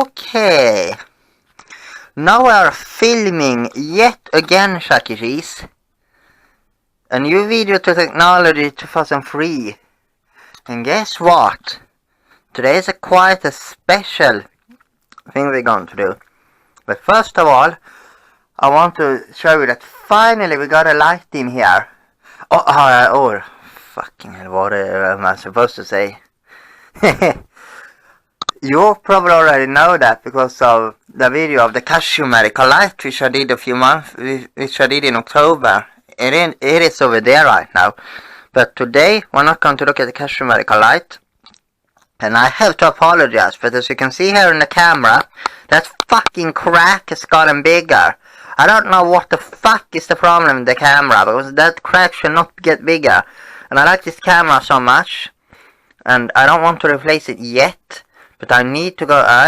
Okay, now we are filming yet again, Chuck E. Cheese. A new video to Technology 2003. And guess what? Today is quite a special thing we're going to do. But first of all, I want to show you that finally we got a light in here. Oh, fucking hell, what am I supposed to say? You probably already know that because of the video of the cashew medical light which I did a few months, which I did in October. It is over there right now. But today we're not going to look at the cashew medical light. And I have to apologize, but as you can see here in the camera, that fucking crack has gotten bigger. I don't know what the fuck is the problem with the camera, because that crack should not get bigger. And I like this camera so much, and I don't want to replace it yet. But I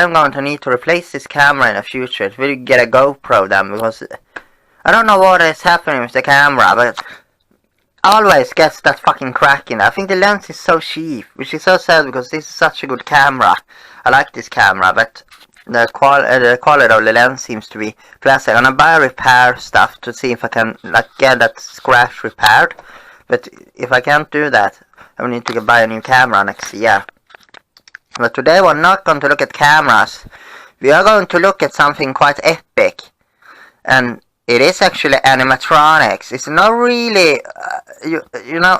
am going to need to replace this camera in the future. It will get a GoPro then, because I don't know what is happening with the camera, but always gets that fucking crack in. I think the lens is so cheap, which is so sad because this is such a good camera. I like this camera, but the quality of the lens seems to be plastic. I'm gonna buy repair stuff to see if I can get that scratch repaired. But if I can't do that, I will need to buy a new camera next year. But today we're not going to look at cameras. We are going to look at something quite epic. And it is actually animatronics. It's not really, you know,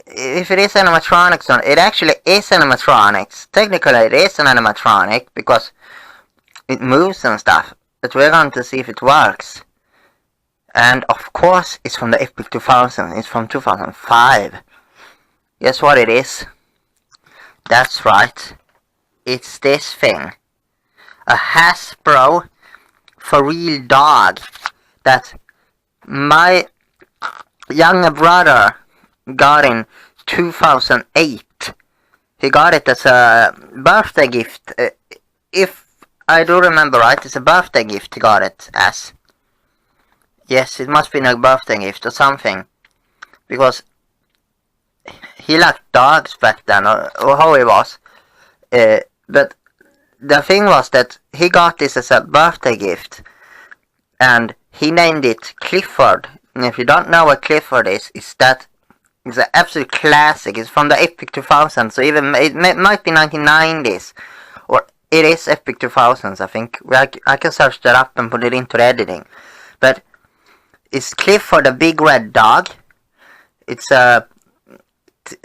if it is animatronics, it actually is animatronics. Technically it is an animatronic because it moves and stuff. But we're going to see if it works. And of course it's from the Epic 2000. It's from 2005. Guess what it is? That's right. It's this thing. A Hasbro FurReal dog that my younger brother got in 2008. He got it as a birthday gift. If I do remember right, it's a birthday gift he got it as. Yes, it must be a birthday gift or something. Because he liked dogs back then, or how he was. But the thing was that he got this as a birthday gift. And he named it Clifford. And if you don't know what Clifford is, it's an absolute classic. It's from the Epic 2000, so even it might be 1990s. Or it is Epic 2000s, I think. I can search that up and put it into the editing. But it's Clifford the Big Red Dog. It's a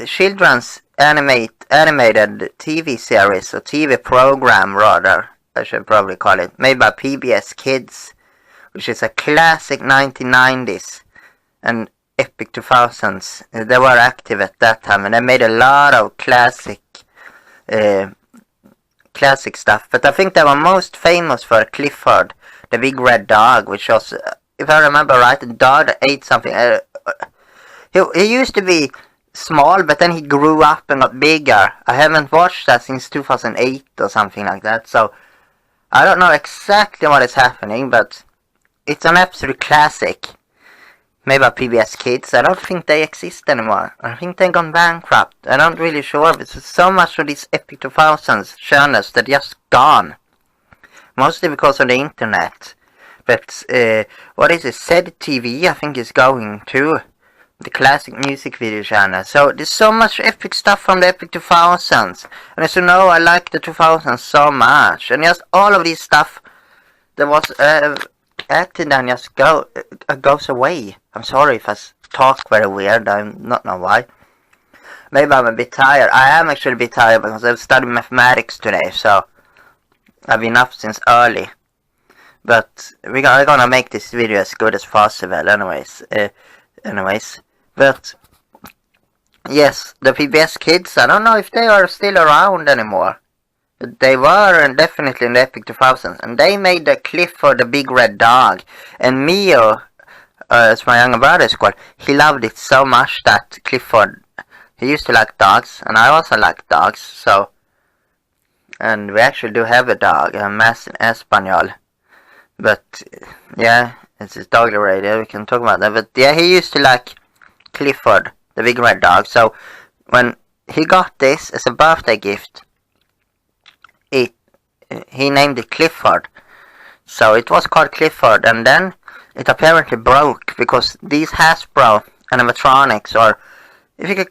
children's animated TV series, or TV program rather, I should probably call it, made by PBS Kids, which is a classic 1990s and Epic 2000s. They were active at that time, and they made a lot of classic stuff. But I think they were most famous for Clifford, the Big Red Dog, which was, if I remember right, a dog that ate something. He used to be small, but then he grew up and got bigger. I haven't watched that since 2008 or something like that, so I don't know exactly what is happening, but it's an absolute classic. Made by PBS Kids. I don't think they exist anymore. I think they've gone bankrupt. I'm not really sure, but there's so much of these Epic 2000s channels that just gone. Mostly because of the internet. But, what is it? Zed TV, I think, is going too. The classic music video channel. So there's so much epic stuff from the Epic 2000s. And as you know, I like the 2000s so much. And just all of this stuff that was acted and just goes away. I'm sorry if I talk very weird. I don't know why. Maybe I'm a bit tired. I am actually a bit tired because I've studied mathematics today. So I've been up since early. But we're gonna make this video as good as possible anyways. But yes, the PBS Kids, I don't know if they are still around anymore. But they were definitely in the Epic 2000s. And they made the Clifford the Big Red Dog. And Mio, as my younger brother is called, he loved it so much that Clifford, he used to like dogs. And I also like dogs, so. And we actually do have a dog, a Mastiff Espanol. But, yeah, it's his doggy radio, we can talk about that. But yeah, he used to like Clifford, the Big Red Dog. So when he got this as a birthday gift, he named it Clifford. So it was called Clifford, and then it apparently broke because these Hasbro animatronics, or if you could,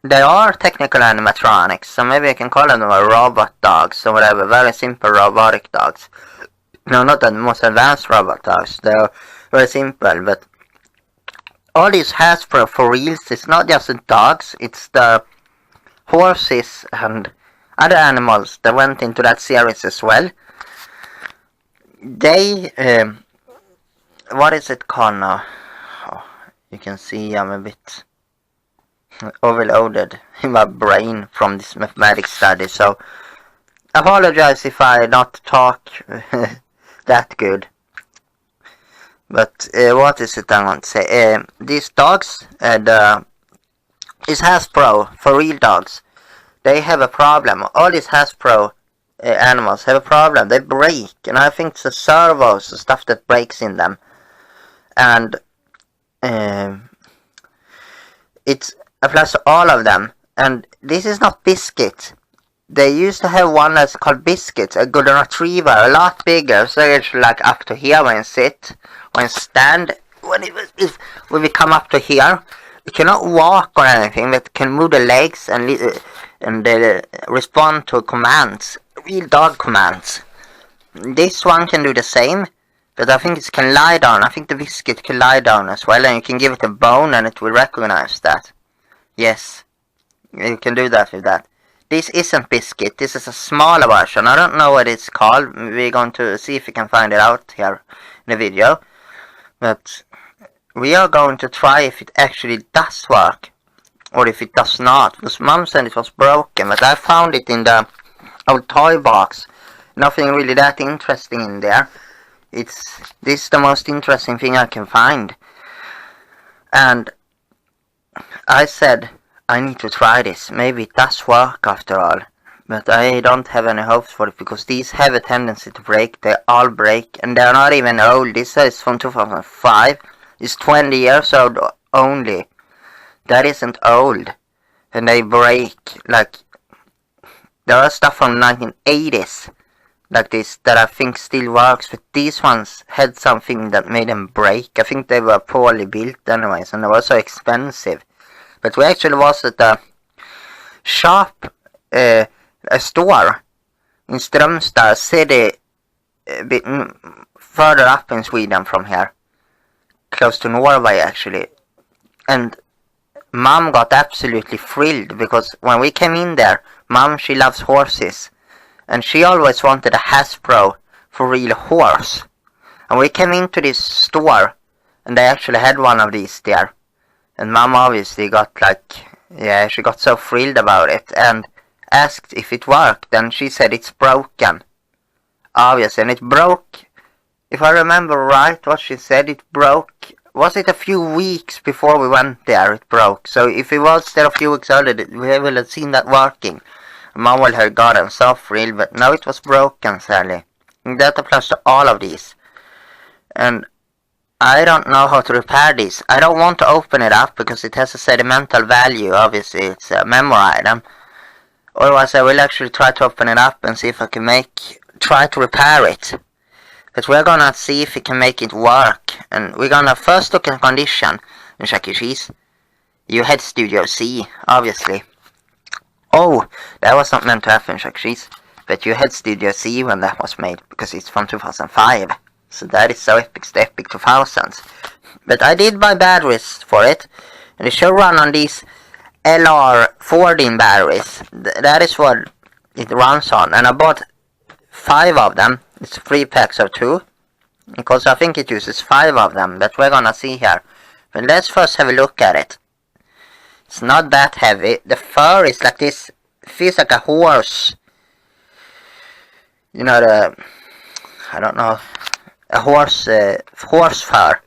they are technical animatronics, so maybe I can call them robot dogs or whatever, very simple robotic dogs. No, not the most advanced robot dogs, they're very simple, but all these Hasbro FurReals, it's not just the dogs, it's the horses and other animals that went into that series as well. They, what is it called now? Oh, you can see I'm a bit overloaded in my brain from this mathematics study, so apologize if I not talk that good. But what is it I want to say? These dogs, these Hasbro FurReal dogs, they have a problem. All these Hasbro animals have a problem. They break, and I think it's the servos, the stuff that breaks in them. And it applies to all of them. And this is not Buscuit. They used to have one that's called Buscuit, a golden retriever, a lot bigger, so it's like up to here when you sit, when you stand. When we come up to here, it cannot walk or anything, but it can move the legs and respond to commands, real dog commands. This one can do the same, but I think it can lie down. I think the Buscuit can lie down as well, and you can give it a bone and it will recognize that. Yes, you can do that with that. This isn't Buscuit, this is a smaller version. I don't know what it's called. We're going to see if we can find it out here in the video. But we are going to try if it actually does work, or if it does not. Because Mom said it was broken, but I found it in the old toy box. Nothing really that interesting in there. This is the most interesting thing I can find. And I said, I need to try this. Maybe it does work after all. But I don't have any hopes for it, because these have a tendency to break. They all break, and they're not even old. This is from 2005. It's 20 years old only. That isn't old. And they break. Like, there are stuff from 1980s like this that I think still works, but these ones had something that made them break. I think they were poorly built anyways, and they were so expensive. But we actually was at a shop, a store in Strömstad city, a bit further up in Sweden from here, close to Norway actually. And Mom got absolutely thrilled, because when we came in there, Mom, she loves horses, and she always wanted a Hasbro FurReal horse. And we came into this store, and they actually had one of these there. And Mom obviously got she got so thrilled about it and asked if it worked, and she said it's broken. Obviously, and it broke, if I remember right what she said, it broke, was it a few weeks before we went there it broke. So if it was there a few weeks earlier, we would have seen that working. Mom would have gotten so thrilled, but now it was broken, sadly. And that applies to all of these. And I don't know how to repair this. I don't want to open it up because it has a sentimental value. Obviously, it's a memory item. Otherwise, I will actually try to open it up and see if I can try to repair it. But we're gonna see if we can make it work. And we're gonna first look at condition in Chuck E. Cheese. You had Studio C, obviously. Oh, that was not meant to happen in Chuck E. Cheese. But you had Studio C when that was made, because it's from 2005. So that is so epic, the epic 2000s. But I did buy batteries for it, and it should run on these LR14 batteries. That is what it runs on, and I bought 5 of them. It's 3 packs of 2, because I think it uses 5 of them, but we're gonna see here. But let's first have a look at it. It's not that heavy. The fur is like this. It feels like a horse. You know, I don't know, a horse fur.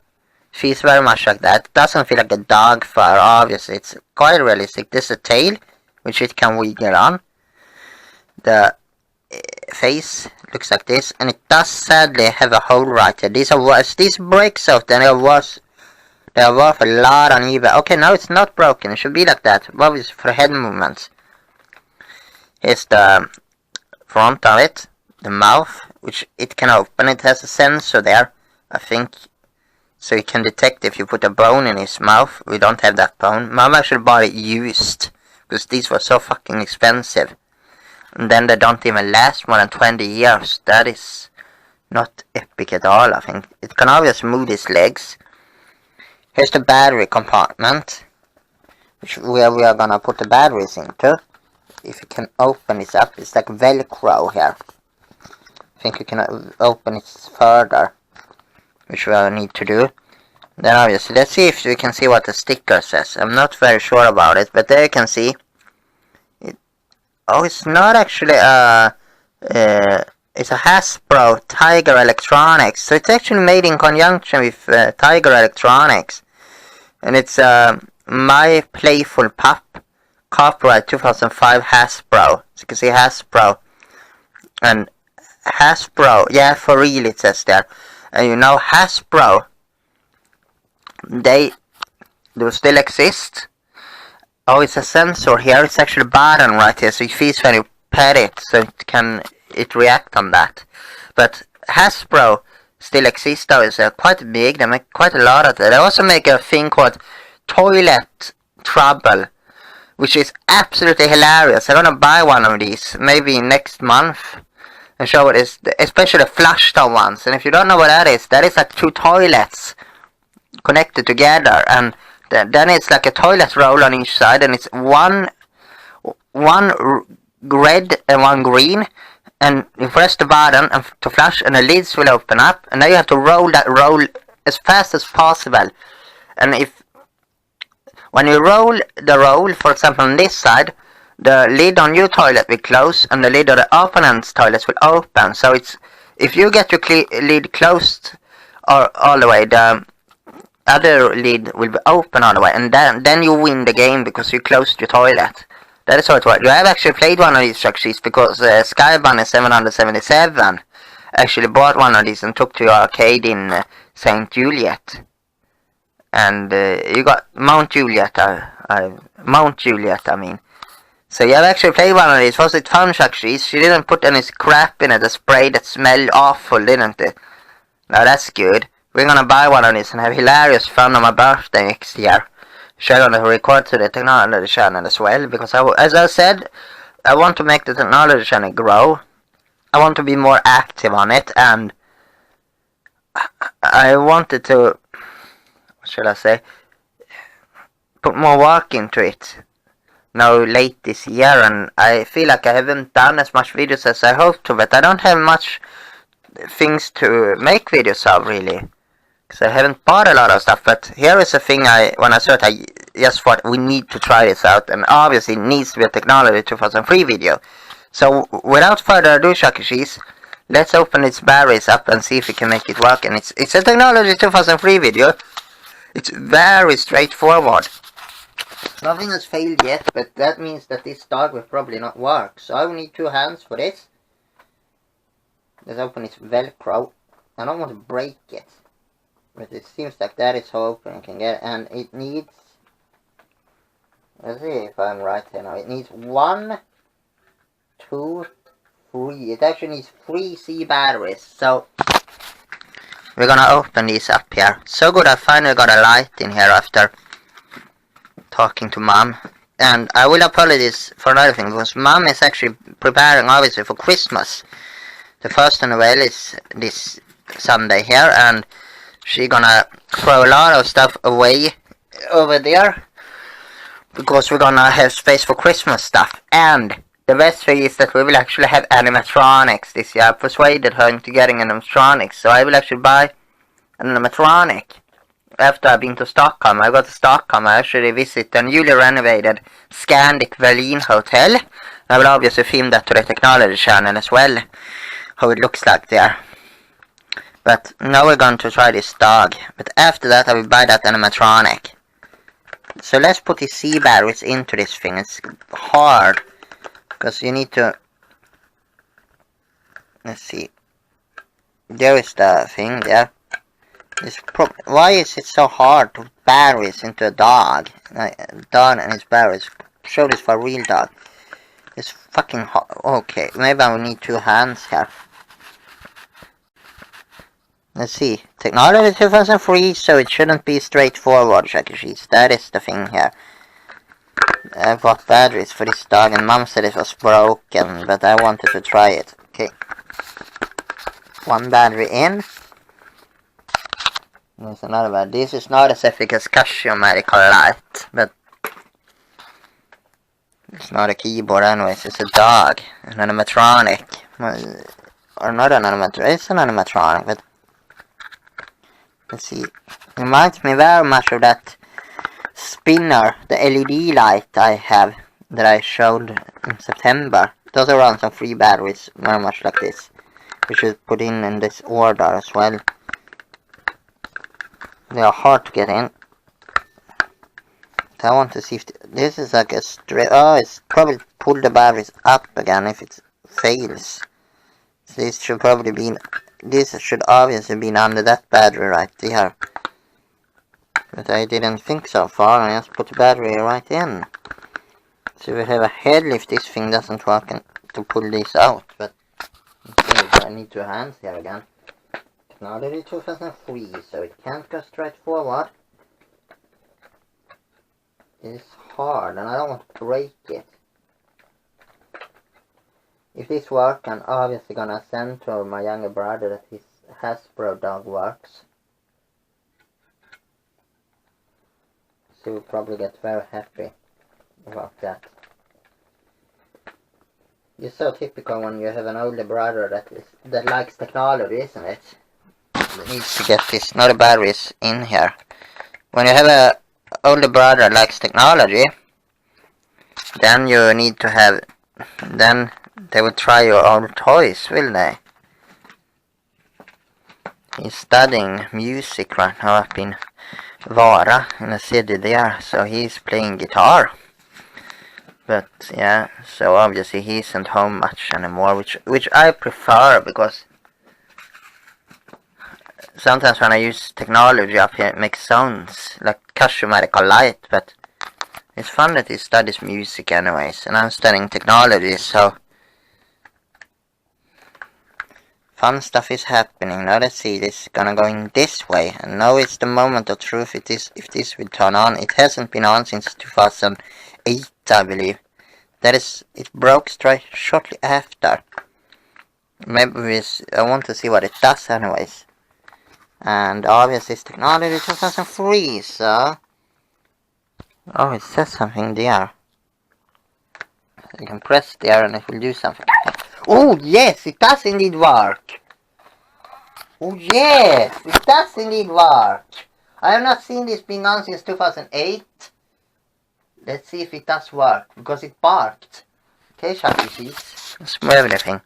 Feels very much like that. It doesn't feel like a dog fur, obviously. It's quite realistic. This is a tail, which it can wiggle on. The face looks like this, and it does sadly have a hole right here. These breaks out, and they are worth a lot on eBay. Okay, no, it's not broken. It should be like that, obviously for head movements. Here's the front of it. the mouth, which it can open. It has a sensor there, I think, so it can detect if you put a bone in his mouth. We don't have that bone. Mom actually bought it used, because these were so fucking expensive. And then they don't even last more than 20 years. That is not epic at all, I think. It can obviously move his legs. Here's the battery compartment, where we are gonna put the batteries into. If you can open this up, it's like Velcro here. I think you can open it further, which we need to do. Then obviously, let's see if we can see what the sticker says. I'm not very sure about it, but there you can see. Oh, it's not actually it's a Hasbro Tiger Electronics. So it's actually made in conjunction with Tiger Electronics. And it's My Playful Pup, copyright 2005 Hasbro. So you can see Hasbro. And Hasbro, yeah, FurReal it says there. And you know Hasbro, they do still exist. Oh, it's a sensor here. It's actually a button right here, so it feels when you pet it, so it react on that. But Hasbro still exists though. It's quite big. They make quite a lot of it. They also make a thing called Toilet Trouble, which is absolutely hilarious. I'm gonna buy one of these maybe next month and show what it is, especially the flush down ones. And if you don't know what that is like two toilets connected together, and then it's like a toilet roll on each side, and it's one red and one green, and you press the button and to flush, and the lids will open up, and now you have to roll that roll as fast as possible. And when you roll the roll, for example on this side, the lid on your toilet will close, and the lid of the opponent's toilets will open. So if you get your lid closed all the way, the other lid will be open all the way, and then you win the game because you closed your toilet. That is how it works. You have actually played one of these structures because Skybunny 777 actually bought one of these and took to your arcade in St. Juliet. And you got Mount Juliet, I mean. So you have actually played one of these. Was it fun structures? She didn't put any crap in it, a spray that smelled awful, didn't it? Now that's good. We're gonna buy one of these and have hilarious fun on my birthday next year. So I'm gonna record to the technology channel as well, because as I said, I want to make the technology channel grow. I want to be more active on it, and I wanted to, what should I say, put more work into it now late this year, and I feel like I haven't done as much videos as I hoped to, but I don't have much things to make videos of really. Because I haven't bought a lot of stuff, but here is a thing when I saw it, I just thought we need to try this out, and obviously it needs to be a Technology 2003 video. So without further ado, Chuck E. Cheese, let's open its batteries up and see if we can make it work. And it's a Technology 2003 video. It's very straightforward. Nothing has failed yet, but that means that this dog will probably not work. So I will need 2 hands for this. Let's open its Velcro. I don't want to break it, but it seems like that is how open I can get, and it needs, let's see if I'm right here now, it needs 1, 2, 3, it actually needs 3 C batteries, so we're gonna open these up here. So good, I finally got a light in here after talking to Mom, and I will apologize for another thing, because Mom is actually preparing obviously for Christmas. The first of Noel is this Sunday here, and she's gonna throw a lot of stuff away over there because we're gonna have space for Christmas stuff. And the best thing is that we will actually have animatronics this year. I persuaded her into getting animatronics, so I will actually buy an animatronic after I've been to Stockholm. I got to Stockholm, I actually visit the newly renovated Scandic Berlin Hotel. I will obviously film that to the Technology channel as well, how it looks like there. But now we're going to try this dog. But after that I will buy that animatronic. So let's put the C batteries into this thing. It's hard, because you need to, let's see. There is the thing there. Why is it so hard to put batteries into a dog? Dog and his batteries. Show this for a real dog. It's fucking hard. Okay, maybe I will need 2 hands here. Let's see. Technology 2003, so it shouldn't be straightforward, Chuck E. Cheese. That is the thing here. I bought batteries for this dog and Mom said it was broken, but I wanted to try it. Okay. One battery in. There's another battery. This is not as epic as Casio Medical Light, but it's not a keyboard anyways, it's a dog. An animatronic. Or not an animatronic, it's an animatronic, but let's see. It reminds me very much of that spinner, the LED light I have that I showed in September. Those are on some free batteries, very much like this. We should put in this order as well. They are hard to get in. I want to see if this is like a straight. Oh, it's probably pull the batteries up again if it fails. So this should probably be. This should obviously be under that battery right there. But I didn't think so far. I just put the battery right in. So we have a head lift. This thing doesn't work to pull this out. But okay, I need two hands here again. Technology 2003, so it can't go straight forward. It's hard and I don't want to break it. If this works, I'm obviously gonna send to my younger brother that his Hasbro dog works. So he'll probably get very happy about that. It's so typical when you have an older brother that likes technology, isn't it? It needs to get this, not the batteries in here. When you have a older brother likes technology, then you need to have, then they will try your old toys, will they? He's studying music right now up in Vara, in a city there, so he's playing guitar. But yeah, so obviously he isn't home much anymore, which I prefer, because sometimes when I use technology up here it makes sounds like Casio Medical Light, but it's fun that he studies music anyways, and I'm studying technology, so fun stuff is happening. Now let's see, this is gonna go in this way, and now it's the moment of truth. If this will turn on. It hasn't been on since 2008, I believe. That is, it broke shortly after. Maybe I want to see what it does anyways. And obviously it's technology 2003, so... Oh, it says something there. You can press there and it will do something. Oh yes, it does indeed work! Oh yes, it does indeed work! I have not seen this being on since 2008. Let's see if it does work, because it barked. Okay, Chuck E. Cheese. Let's move everything.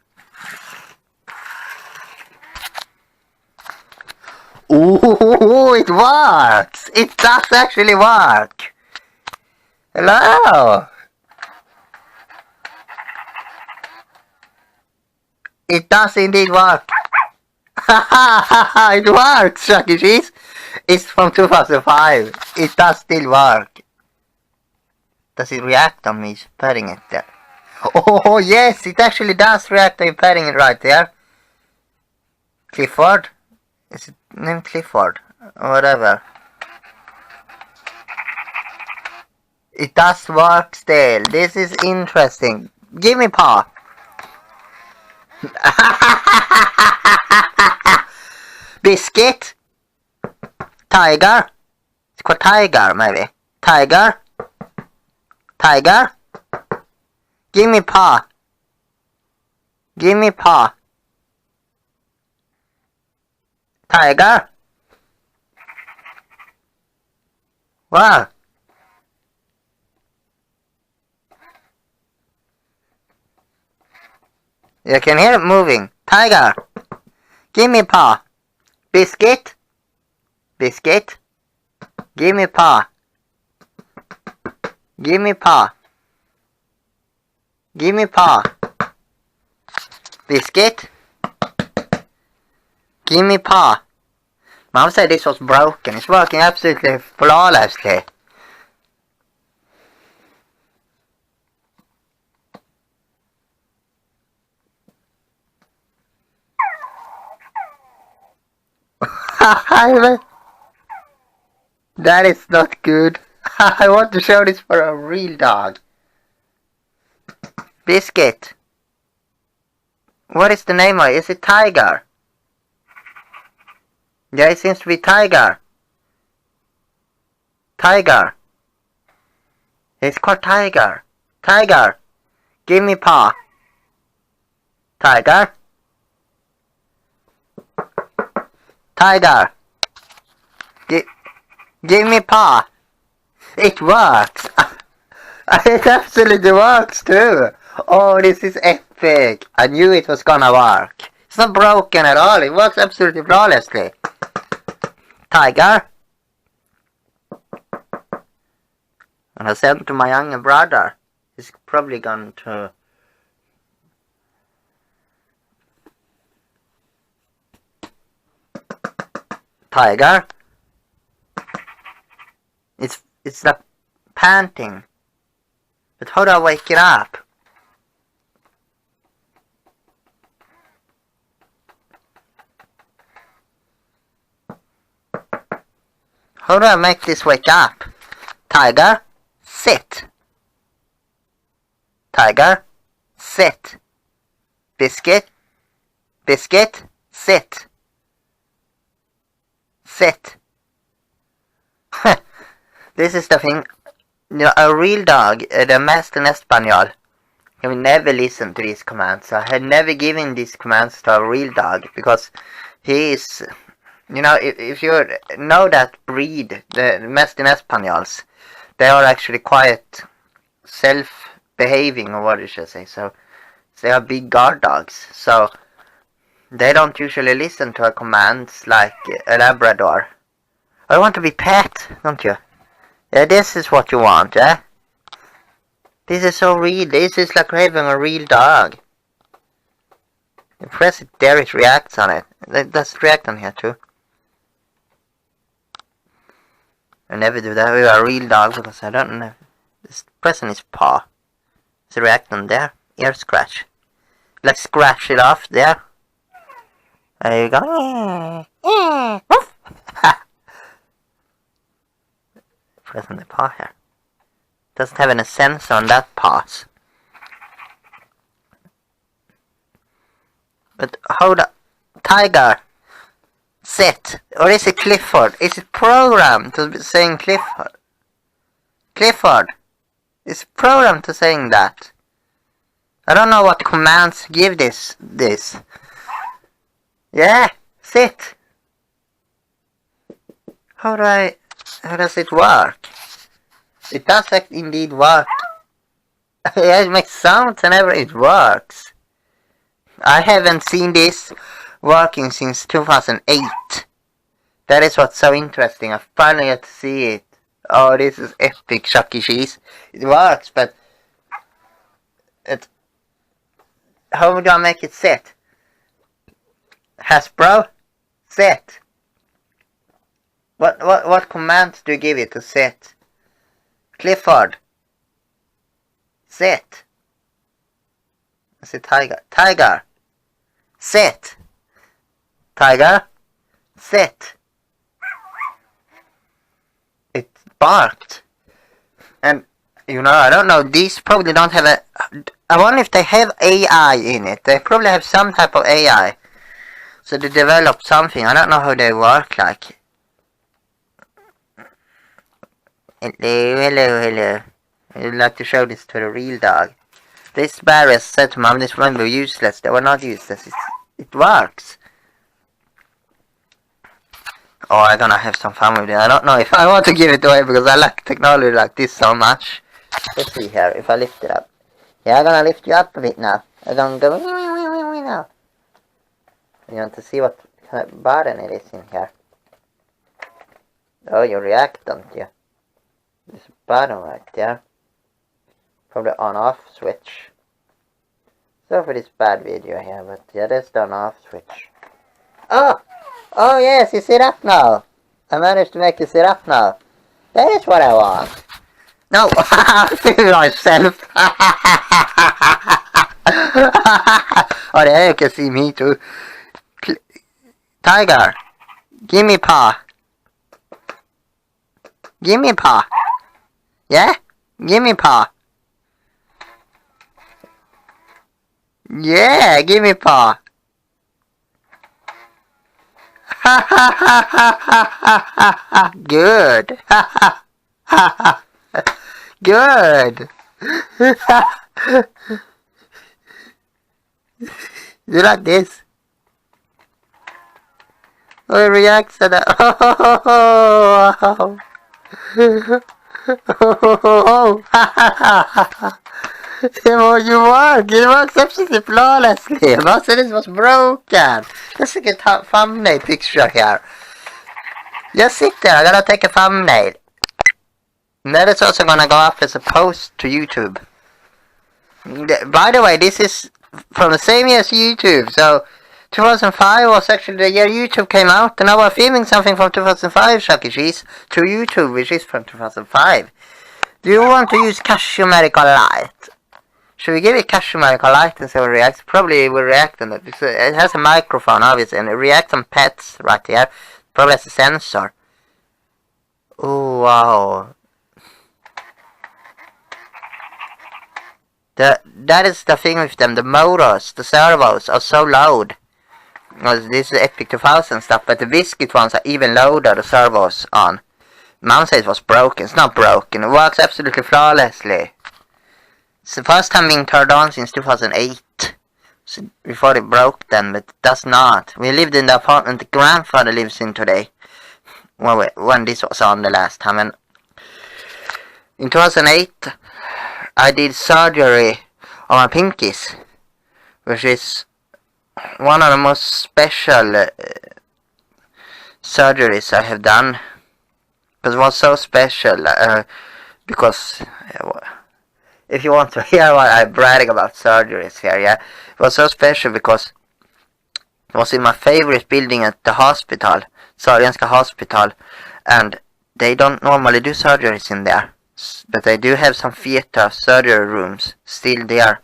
Ooh, it works! It does actually work! Hello! It does indeed work! Ha ha ha ha! It works, Chuck E. Cheese! It's from 2005. It does still work. Does it react on me patting it there? Oh yes, it actually does react on you patting it right there. Clifford? Is it named Clifford? Whatever. It does work still. This is interesting. Give me paw. Biscuit? Tiger? It's called Tiger, maybe. Tiger? Tiger? Give me paw. Give me paw. Tiger? Wow. You can hear it moving. Tiger. Give me paw. Biscuit. Biscuit. Give me paw. Give me paw. Give me paw. Biscuit. Give me paw. Mom said this was broken. It's working absolutely flawlessly. That is not good. I want to show this for a real dog. Biscuit. What is the name of it? Is it Tiger? Yeah, it seems to be Tiger. Tiger. It's called Tiger. Tiger. Give me paw. Tiger. Tiger. Give me paw. It works. It absolutely works too. Oh, this is epic. I knew it was gonna work. It's not broken at all. It works absolutely flawlessly. Tiger. And I sent to my younger brother. He's probably going to... Tiger. It's like panting. But how do I wake it up? How do I make this wake up? Tiger, sit. Tiger, sit. Biscuit, Biscuit, sit. Sit. This is the thing. You know, a real dog, the Mastiff Spaniel, he will never listen to these commands. I had never given these commands to a real dog because he is, you know, if you know that breed, the Mastiff Spaniels, they are actually quite self-behaving, or what you should say. So they are big guard dogs. So they don't usually listen to commands like a Labrador. I want to be pet, don't you? Yeah, this is what you want, yeah? This is so real. This is like having a real dog. You press it there, it reacts on it. It does react on here too. I never do that with a real dog because I don't know. Just pressing his paw. It's reacting there. Ear scratch. Like scratch it off there. There you go. Pressing the paw here. Doesn't have any sensor on that paws. But hold up. Tiger. Sit. Or is it Clifford? Is it programmed to be saying Clifford? Clifford. It's programmed to saying that. I don't know what commands give this. Yeah. Sit. How does it work? It does indeed work. It makes sounds whenever it works. I haven't seen this working since 2008. That is what's so interesting. I finally got to see it. Oh, this is epic, Chuck E. Cheese. It works, but how do I make it sit? Hasbro, sit. What commands do you give it to sit? Clifford, sit. I say Tiger. Tiger, sit. Tiger, sit. It barked. And, you know, I don't know, these probably don't have I wonder if they have AI in it. They probably have some type of AI. So they developed something. I don't know how they work like. Hello. I would like to show this to the real dog. This barriers said to Mom, this one were useless. They were not useless. It works. Oh, I'm gonna have some fun with it. I don't know if I want to give it away because I like technology like this so much. Let's see here, if I lift it up. Yeah, I'm gonna lift you up a bit now. I'm gonna go now. You want to see what kind of button it is in here? Oh, you react, don't you? This button right there. Probably on-off switch. So for this bad video here, but yeah, that's the on-off switch. Oh! Oh yes, you sit up now. I managed to make you sit up now. That is what I want. No, I feel myself. Oh, there you can see me too. Tiger, Gimme paw. Gimme paw. Yeah? Gimme paw. Yeah, gimme paw. Ha ha ha ha ha ha ha. Good. Ha ha ha ha. Good. You like this? Oh, it reacts to that. Oh, you work. It works absolutely flawlessly. Most of this was broken. Let's take a thumbnail picture here. Just sit there. I gotta take a thumbnail. And that is also gonna go up as a post to YouTube. By the way, this is from the same year as YouTube, so 2005 was actually the year YouTube came out, and now we're filming something from 2005, Chuck E. Cheese, to YouTube, which is from 2005. Do you want to use Cashew Medical Light? Should we give it Cashew Medical Light and see how it reacts? Probably it will react on it, because it has a microphone, obviously, and it reacts on pets right here. Probably has a sensor. Oh, wow. That is the thing with them, the motors, the servos are so loud. Well, this is Epic 2000 stuff, but the Buscuit ones are even louder, the servos on. Mom says it was broken. It's not broken. It works absolutely flawlessly. It's the first time being turned on since 2008. So before it broke then, but it does not. We lived in the apartment the grandfather lives in today. When this was on the last time. And in 2008, I did surgery on my pinkies, which is one of the most special surgeries I have done. Because it was so special, because if you want to hear what I brag about surgeries here, yeah, it was so special because it was in my favorite building at the hospital, Sahlgrenska Hospital, and they don't normally do surgeries in there. But they do have some theater surgery rooms still there.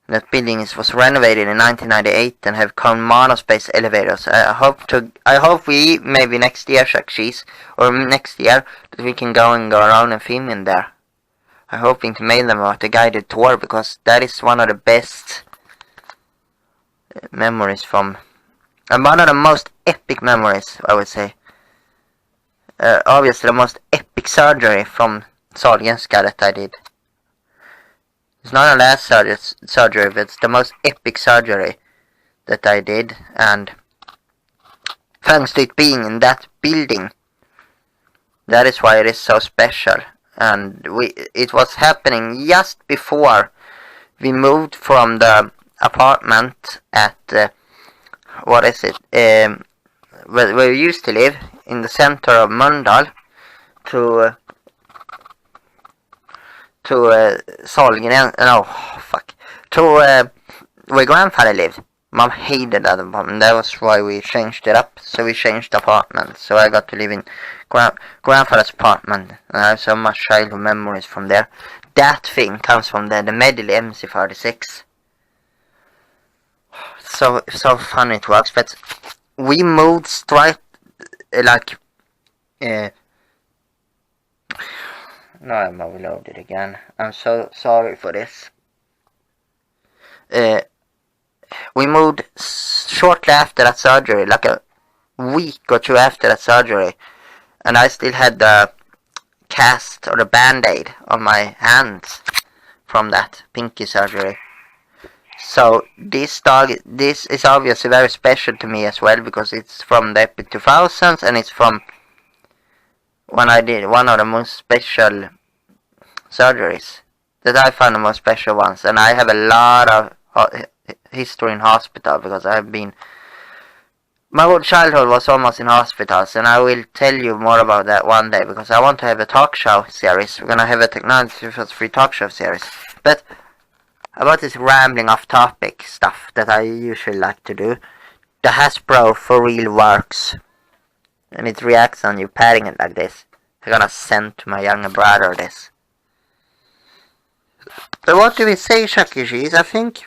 That building was renovated in 1998 and have come monospace elevators. I hope we maybe next year, Cheese, or next year, that we can go around and film in there. I hope we can make them about the guided tour, because that is one of the best memories from, and one of the most epic memories, I would say. Obviously the most epic surgery from Sahlgrenska that I did. It's not the last surgery, but it's the most epic surgery that I did, and thanks to it being in that building, that is why it is so special. And it was happening just before we moved from the apartment at where we used to live in the center of Mölndal to Sahlgren, where grandfather lived. Mom hated that apartment. That was why we changed it up. So we changed the apartment. So I got to live in grandfather's apartment. And I have so much childhood memories from there. That thing comes from the Medley MC36. So fun it works. But we moved straight, no, I'm overloaded again. I'm so sorry for this. We moved shortly after that surgery, like a week or two after that surgery, and I still had the cast or the band-aid on my hands from that pinky surgery. So this is obviously very special to me as well, because it's from the Epic 2000s, and it's from when I did one of the most special surgeries that I found the most special ones. And I have a lot of history in hospital, because I've been, my whole childhood was almost in hospitals, and I will tell you more about that one day, because I want to have a talk show series. We're gonna have a technology free talk show series. But about this rambling off topic stuff that I usually like to do, the Hasbro FurReal works. And it reacts on you patting it like this. I'm gonna send to my younger brother this. But what do we say, Chuck E. Cheese? I think...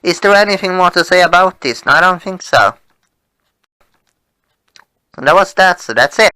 Is there anything more to say about this? No, I don't think so. that was that, so that's it.